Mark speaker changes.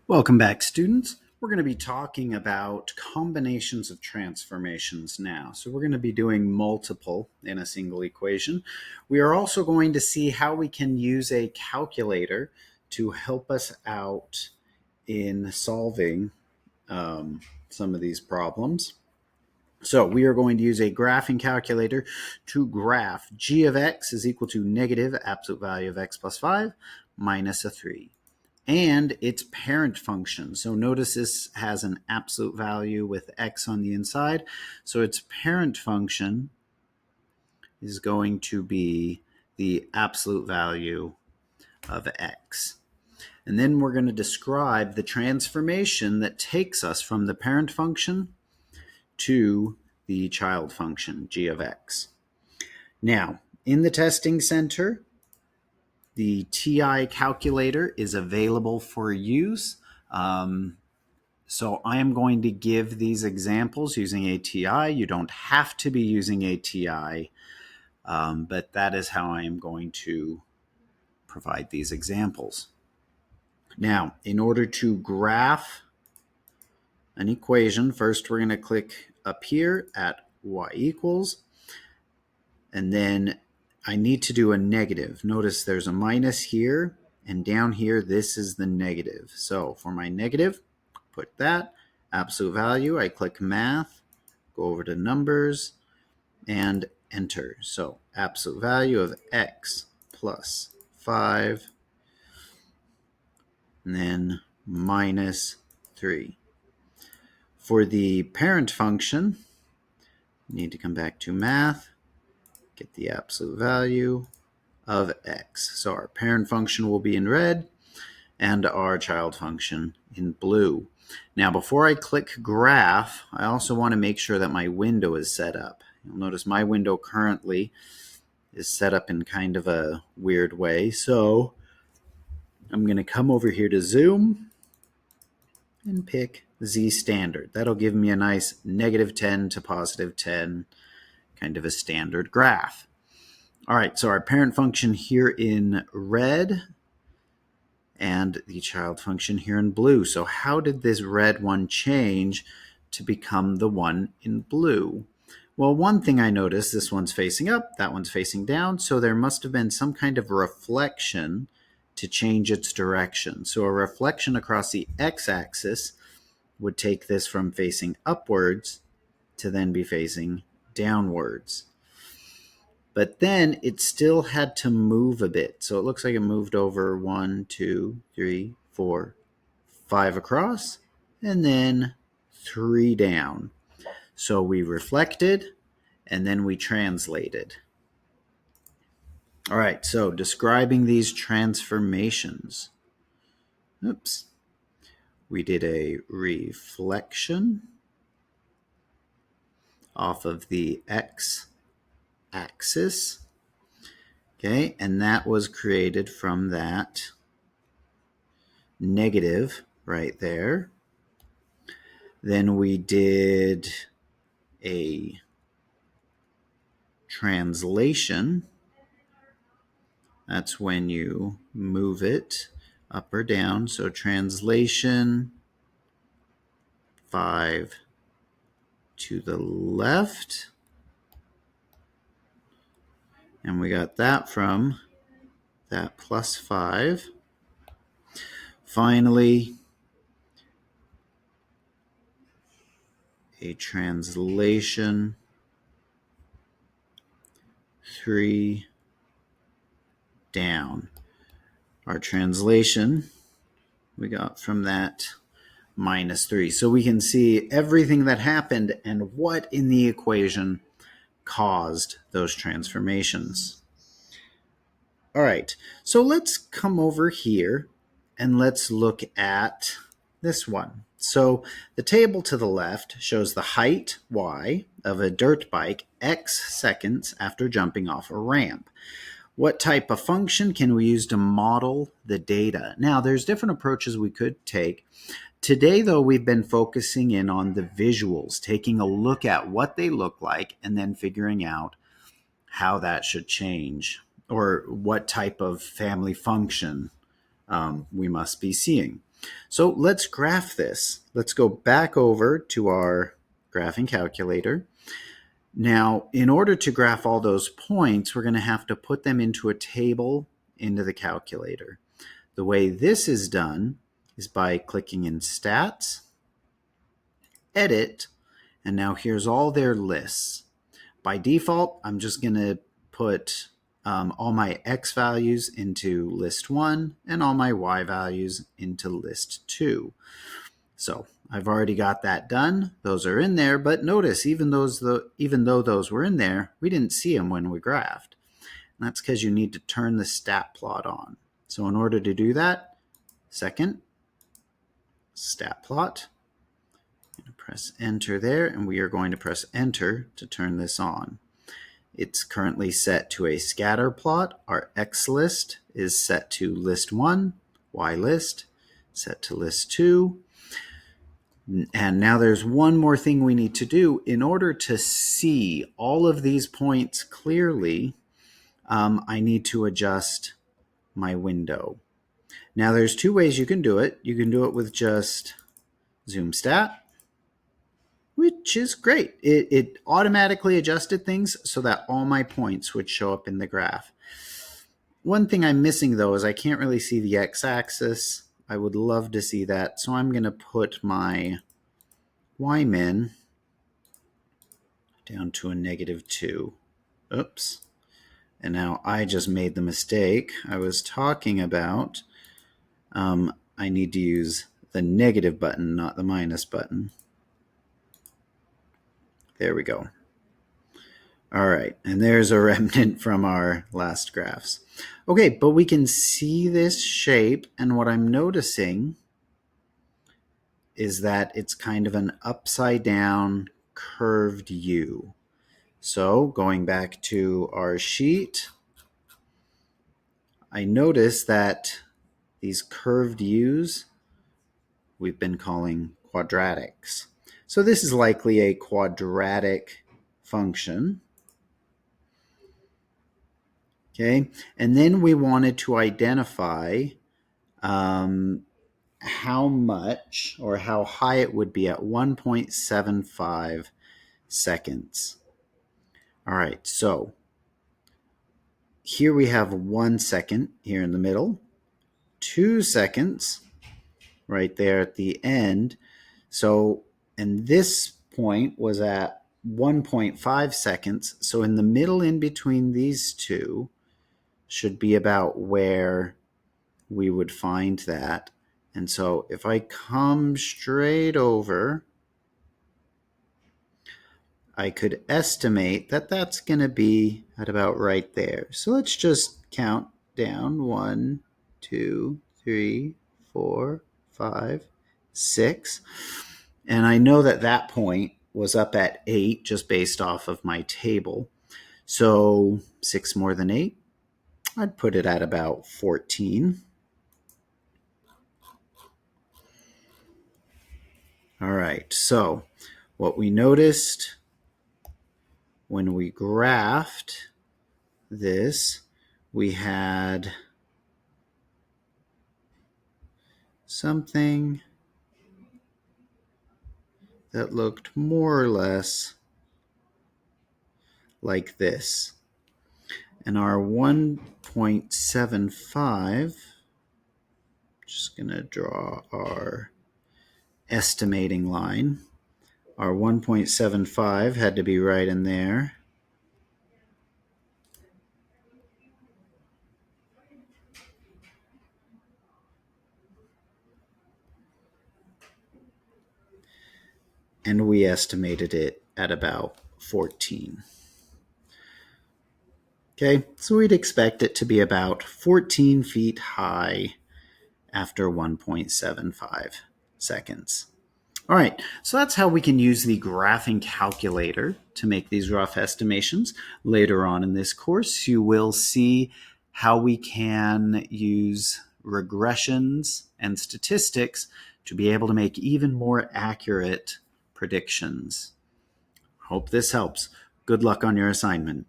Speaker 1: Welcome back, students. We're going to be talking about combinations of transformations now. So we're going to be doing multiple in a single equation. We are also going to see how we can use a calculator to help us out in solving some of these problems. So we are going to use a graphing calculator to graph g of x is equal to negative absolute value of x plus 5 minus a 3 and its parent function. So notice this has an absolute value with x on the inside. So its parent function is going to be the absolute value of x. And then we're going to describe the transformation that takes us from the parent function to the child function, g of x. Now, in the testing center, the TI calculator is available for use. So I am going to give these examples using a TI. You don't have to be using a TI, but that is how I am going to provide these examples. Now, in order to graph an equation, first we're going to click up here at y equals, and then I need to do a negative. Notice there's a minus here, and down here, this is the negative. So for my negative, put that, absolute value, I click math, go over to numbers, and enter. So absolute value of x plus 5, and then minus 3. For the parent function, need to come back to math, get the absolute value of x. So our parent function will be in red and our child function in blue. Now, before I click graph, I also want to make sure that my window is set up. You'll notice my window currently is set up in kind of a weird way. So I'm going to come over here to zoom and pick Z standard. That'll give me a nice -10 to +10, kind of a standard graph. All right, so our parent function here in red and the child function here in blue. So how did this red one change to become the one in blue? Well, one thing I noticed, this one's facing up, that one's facing down, so there must have been some kind of reflection to change its direction. So a reflection across the x-axis would take this from facing upwards to then be facing downwards. But then it still had to move a bit. So it looks like it moved over 1, 2, 3, 4, 5 across, and then 3 down. So we reflected, and then we translated. All right, so describing these transformations. Oops. We did a reflection off of the x-axis. Okay, and that was created from that negative right there. Then we did a translation. That's when you move it up or down. So translation 5 to the left. And we got that from that +5. Finally, a translation 3 down. Our translation we got from that -3. So we can see everything that happened and what in the equation caused those transformations. All right, so let's come over here and let's look at this one. So the table to the left shows the height, y, of a dirt bike x seconds after jumping off a ramp. What type of function can we use to model the data? Now, there's different approaches we could take. Today, though, we've been focusing in on the visuals, taking a look at what they look like and then figuring out how that should change or what type of family function we must be seeing. So let's graph this. Let's go back over to our graphing calculator. Now, in order to graph all those points, we're going to have to put them into a table into the calculator. The way this is done is by clicking in Stats, Edit, and now here's all their lists. By default, I'm just going to put all my X values into list 1 and all my Y values into list 2. So I've already got that done. Those are in there, but notice even though those were in there, we didn't see them when we graphed. And that's because you need to turn the stat plot on. So in order to do that, second, stat plot, press enter there, and we are going to press enter to turn this on. It's currently set to a scatter plot. Our X list is set to list 1, Y list set to list 2. And now there's one more thing we need to do. In order to see all of these points clearly, I need to adjust my window. Now there's two ways you can do it. You can do it with just zoom stat, which is great. It automatically adjusted things so that all my points would show up in the graph. One thing I'm missing though is I can't really see the x-axis. I would love to see that. So I'm going to put my y-min down to a -2. Oops. And now I just made the mistake. I was talking about I need to use the negative button, not the minus button. There we go. All right, and there's a remnant from our last graphs. Okay, but we can see this shape, and what I'm noticing is that it's kind of an upside down curved U. So going back to our sheet, I notice that these curved U's we've been calling quadratics. So this is likely a quadratic function. Okay, and then we wanted to identify how much or how high it would be at 1.75 seconds. All right, so here we have 1 second here in the middle, 2 seconds right there at the end. So, and this point was at 1.5 seconds. So in the middle in between these two should be about where we would find that. And so if I come straight over, I could estimate that that's going to be at about right there. So let's just count down 1, 2, 3, 4, 5, 6. And I know that that point was up at 8 just based off of my table. So 6 more than 8, I'd put it at about 14. All right, so what we noticed when we graphed this, we had something that looked more or less like this. And our 1.75, just going to draw our estimating line. Our 1.75 had to be right in there. And we estimated it at about 14. Okay, so we'd expect it to be about 14 feet high after 1.75 seconds. All right, so that's how we can use the graphing calculator to make these rough estimations. Later on in this course, you will see how we can use regressions and statistics to be able to make even more accurate predictions. Hope this helps. Good luck on your assignment.